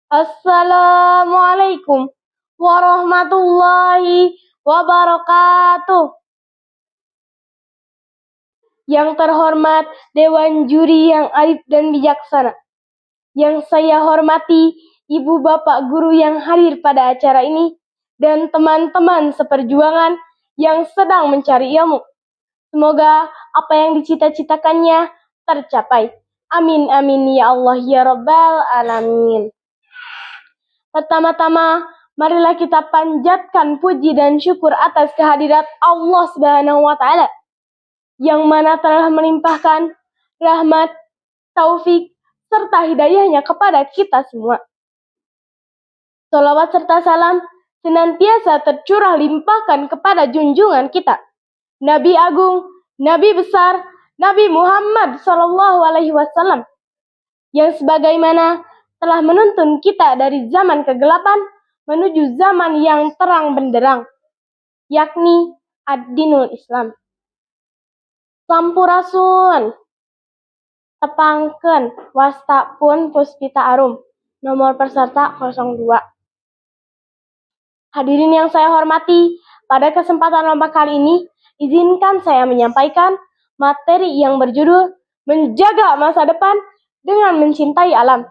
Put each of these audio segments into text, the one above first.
Assalamualaikum warahmatullahi wabarakatuh. Yang terhormat Dewan Juri yang arif dan bijaksana. Yang saya hormati Ibu Bapak Guru yang hadir pada acara ini dan teman-teman seperjuangan yang sedang mencari ilmu. Semoga apa yang dicita-citakannya tercapai. Amin amin ya Allah ya Rabbal alamin. Pertama-tama, marilah kita panjatkan puji dan syukur atas kehadirat Allah Subhanahu wa Ta'ala, yang mana telah melimpahkan rahmat, taufik, serta hidayahnya kepada kita semua. Salawat serta salam senantiasa tercurah limpahkan kepada junjungan kita, Nabi Agung, Nabi Besar, Nabi Muhammad SAW, yang sebagaimana telah menuntun kita dari zaman kegelapan menuju zaman yang terang benderang, yakni ad-dinul Islam. Sampurasun, tepangken wasta pun puspita arum, nomor peserta 02. Hadirin yang saya hormati, pada kesempatan lomba kali ini, izinkan saya menyampaikan materi yang berjudul Menjaga Masa Depan dengan Mencintai Alam.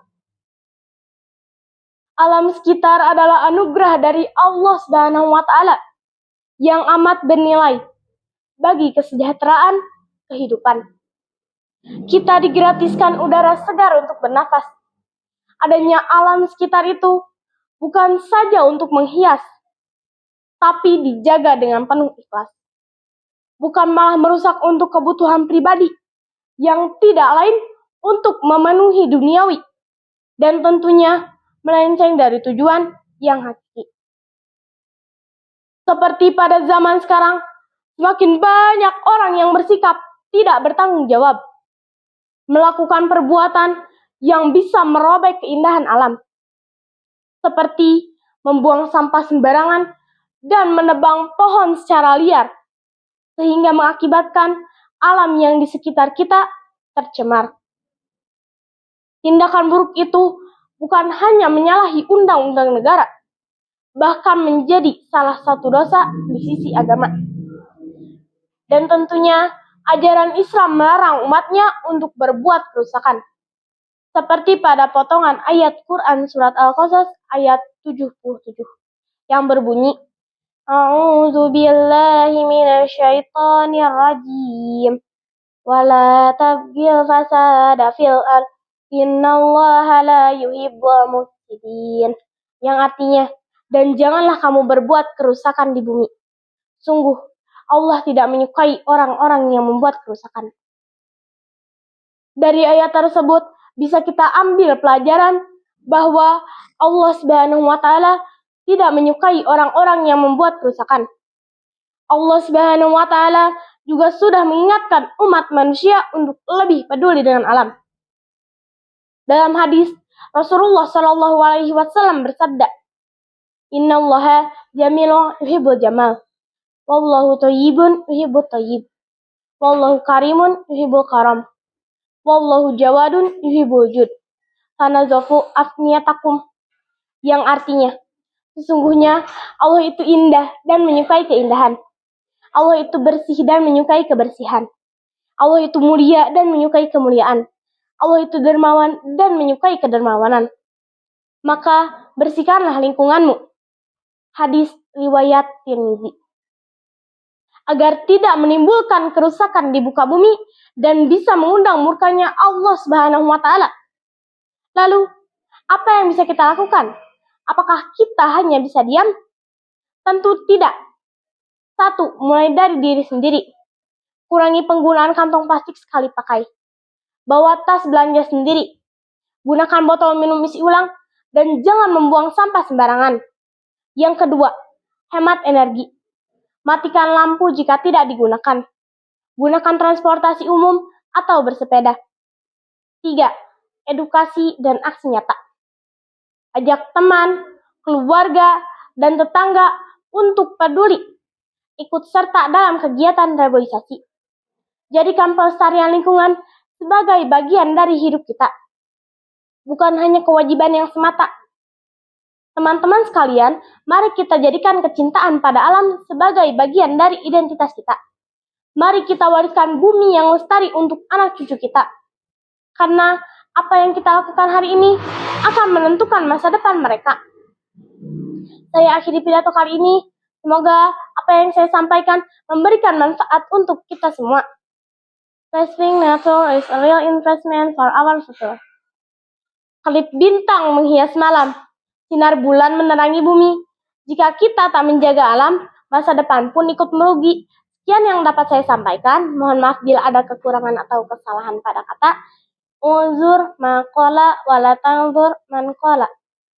Alam sekitar adalah anugerah dari Allah Subhanahu wa Ta'ala yang amat bernilai bagi kesejahteraan kehidupan. Kita digratiskan udara segar untuk bernafas. Adanya alam sekitar itu bukan saja untuk menghias, tapi dijaga dengan penuh ikhlas. Bukan malah merusak untuk kebutuhan pribadi yang tidak lain untuk memenuhi duniawi dan tentunya melenceng dari tujuan yang hakiki. Seperti pada zaman sekarang, semakin banyak orang yang bersikap tidak bertanggung jawab, melakukan perbuatan yang bisa merobek keindahan alam, seperti membuang sampah sembarangan dan menebang pohon secara liar, sehingga mengakibatkan alam yang di sekitar kita tercemar. Tindakan buruk itu bukan hanya menyalahi undang-undang negara, bahkan menjadi salah satu dosa di sisi agama. Dan tentunya ajaran Islam melarang umatnya untuk berbuat kerusakan. Seperti pada potongan ayat Quran surat Al-Qasas ayat 77 yang berbunyi, A'udzu billahi minasyaitonir rajim. Wala tabghil fasada fil ardh. Innallaha la yuhibbul mufsidin. Yang artinya, dan janganlah kamu berbuat kerusakan di bumi. Sungguh, Allah tidak menyukai orang-orang yang membuat kerusakan. Dari ayat tersebut, bisa kita ambil pelajaran bahwa Allah Subhanahu wa Ta'ala tidak menyukai orang-orang yang membuat kerusakan. Allah Subhanahu wa Ta'ala juga sudah mengingatkan umat manusia untuk lebih peduli dengan alam. Dalam hadis, Rasulullah SAW bersabda, Innallaha jamilun yuhibbul jamal. Wallahu thayyibun yuhibbut thayyib. Wallahu karimun yuhibbul karam. Wallahu jawadun yuhibbul jud. Tanazafu afniyatakum. Yang artinya, sesungguhnya Allah itu indah dan menyukai keindahan. Allah itu bersih dan menyukai kebersihan. Allah itu mulia dan menyukai kemuliaan. Allah itu dermawan dan menyukai kedermawanan. Maka bersihkanlah lingkunganmu. Hadis riwayat Tirmizi. Agar tidak menimbulkan kerusakan di muka bumi dan bisa mengundang murkanya Allah Subhanahu wa Ta'ala. Lalu, apa yang bisa kita lakukan? Apakah kita hanya bisa diam? Tentu tidak. 1. Mulai dari diri sendiri. Kurangi penggunaan kantong plastik sekali pakai. Bawa tas belanja sendiri. Gunakan botol minum isi ulang dan jangan membuang sampah sembarangan. Yang kedua, hemat energi. Matikan lampu jika tidak digunakan. Gunakan transportasi umum atau bersepeda. 3. Edukasi dan aksi nyata. Ajak teman, keluarga, dan tetangga untuk peduli. Ikut serta dalam kegiatan reboisasi. Jadikan pelestarian lingkungan sebagai bagian dari hidup kita. Bukan hanya kewajiban yang semata, Teman-teman sekalian, mari kita jadikan kecintaan pada alam sebagai bagian dari identitas kita. Mari kita wariskan bumi yang lestari untuk anak cucu kita. Karena apa yang kita lakukan hari ini akan menentukan masa depan mereka. Saya akhiri pidato kali ini. Semoga apa yang saya sampaikan memberikan manfaat untuk kita semua. Saving nature is a real investment for our future. Kelip bintang menghias malam, sinar bulan menerangi bumi. Jika kita tak menjaga alam, masa depan pun ikut merugi. Sekian yang dapat saya sampaikan. Mohon maaf bila ada kekurangan atau kesalahan pada kata. Unzur maqala wala tanzur man qala.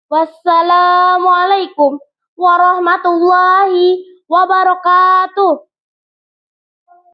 Wassalamualaikum warahmatullahi wabarakatuh.